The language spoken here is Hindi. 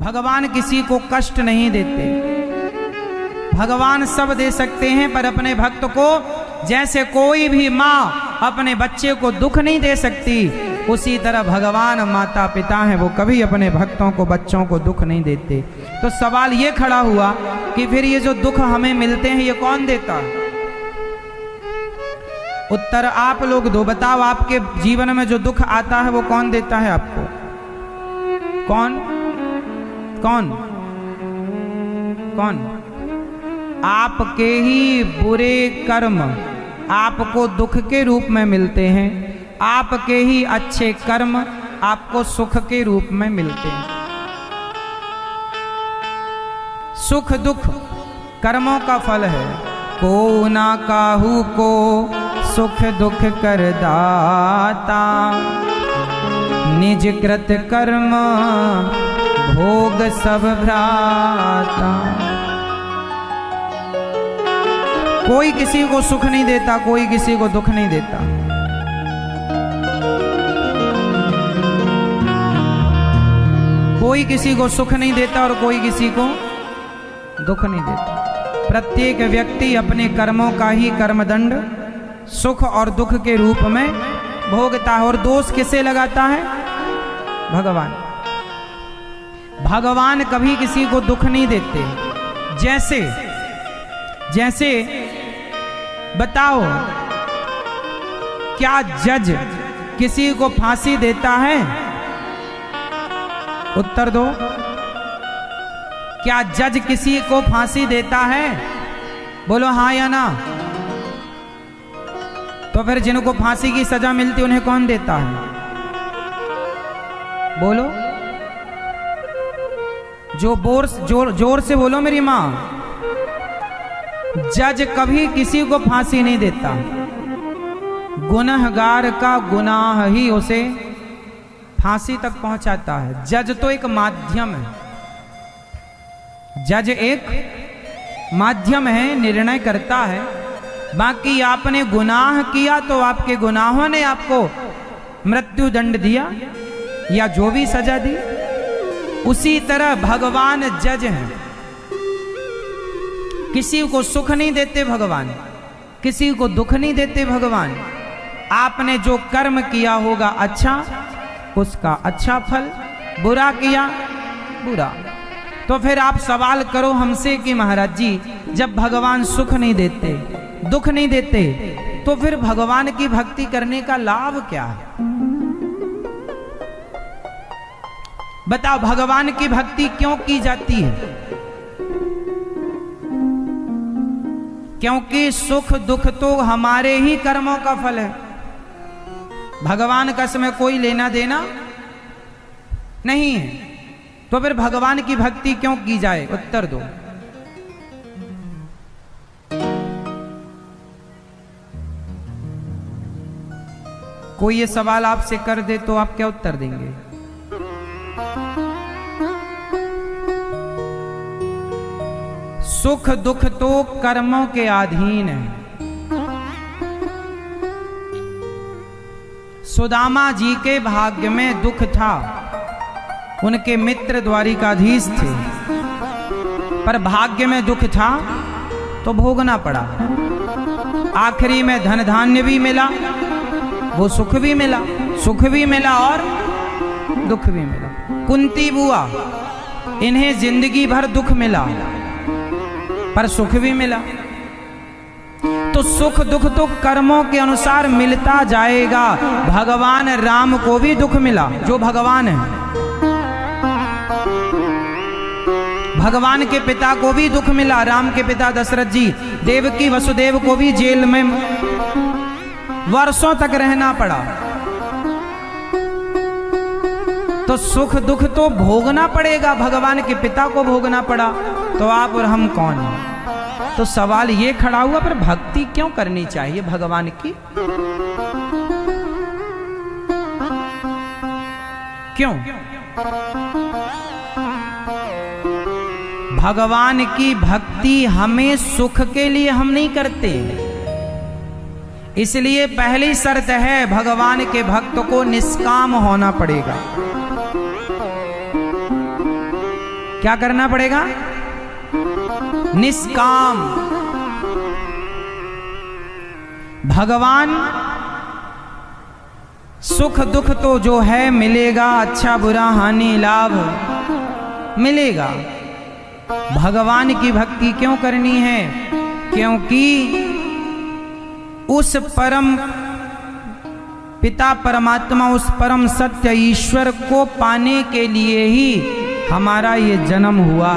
भगवान किसी को कष्ट नहीं देते। भगवान सब दे सकते हैं, पर अपने भक्त को, जैसे कोई भी माँ अपने बच्चे को दुख नहीं दे सकती, उसी तरह भगवान माता पिता हैं, वो कभी अपने भक्तों को, बच्चों को दुख नहीं देते। तो सवाल ये खड़ा हुआ कि फिर ये जो दुख हमें मिलते हैं ये कौन देता है? उत्तर आप लोग दो। बताओ, आपके जीवन में जो दुख आता है वो कौन देता है आपको? कौन कौन कौन? आपके ही बुरे कर्म आपको दुख के रूप में मिलते हैं, आपके ही अच्छे कर्म आपको सुख के रूप में मिलते हैं। सुख दुख कर्मों का फल है। को ना काहू को सुख दुख कर दाता, निज कृत कर्म भोग सब भ्राता। कोई किसी को सुख नहीं देता, कोई किसी को दुख नहीं देता। कोई किसी को सुख नहीं देता और कोई किसी को दुख नहीं देता। प्रत्येक व्यक्ति अपने कर्मों का ही कर्मदंड सुख और दुख के रूप में भोगता है। और दोष किसे लगाता है? भगवान। भगवान कभी किसी को दुख नहीं देते। जैसे जैसे बताओ, क्या जज किसी को फांसी देता है? उत्तर दो। क्या जज किसी को फांसी देता है? बोलो हाँ या ना। तो फिर जिनको फांसी की सजा मिलती उन्हें कौन देता है? बोलो, जोर से बोलो मेरी माँ। जज कभी किसी को फांसी नहीं देता। गुनहगार का गुनाह ही उसे फांसी तक पहुंचाता है। जज तो एक माध्यम है। जज एक माध्यम है, निर्णय करता है। बाकी आपने गुनाह किया तो आपके गुनाहों ने आपको मृत्यु दंड दिया या जो भी सजा दी। उसी तरह भगवान जज हैं। किसी को सुख नहीं देते भगवान, किसी को दुख नहीं देते भगवान। आपने जो कर्म किया होगा अच्छा, उसका अच्छा फल, बुरा किया बुरा। तो फिर आप सवाल करो हमसे कि महाराज जी, जब भगवान सुख नहीं देते, दुख नहीं देते, तो फिर भगवान की भक्ति करने का लाभ क्या है? बताओ, भगवान की भक्ति क्यों की जाती है? क्योंकि सुख दुख तो हमारे ही कर्मों का फल है। भगवान का इसमें कोई लेना देना नहीं है। तो फिर भगवान की भक्ति क्यों की जाए? उत्तर दो। कोई ये सवाल आपसे कर दे तो आप क्या उत्तर देंगे? सुख दुख तो कर्मों के अधीन है। सुदामा जी के भाग्य में दुख था। उनके मित्र द्वारिकाधीश थे, पर भाग्य में दुख था तो भोगना पड़ा। आखिरी में धन धान्य भी मिला, वो सुख भी मिला, सुख भी मिला और दुख भी मिला। कुंती बुआ, इन्हें जिंदगी भर दुख मिला पर सुख भी मिला। तो सुख दुख तो कर्मों के अनुसार मिलता जाएगा। भगवान राम को भी दुख मिला, जो भगवान है। भगवान के पिता को भी दुख मिला। राम के पिता दशरथ जी, देवकी वसुदेव को भी जेल में वर्षों तक रहना पड़ा। तो सुख दुख तो भोगना पड़ेगा। भगवान के पिता को भोगना पड़ा, तो आप और हम कौन हैं? तो सवाल ये खड़ा हुआ, पर भक्ति क्यों करनी चाहिए भगवान की? क्यों? भगवान की भक्ति हमें सुख के लिए हम नहीं करते। इसलिए पहली शर्त है, भगवान के भक्त को निष्काम होना पड़ेगा। क्या करना पड़ेगा? निष्काम। भगवान सुख दुख तो जो है मिलेगा, अच्छा बुरा हानि लाभ मिलेगा। भगवान की भक्ति क्यों करनी है? क्योंकि उस परम पिता परमात्मा, उस परम सत्य ईश्वर को पाने के लिए ही हमारा ये जन्म हुआ।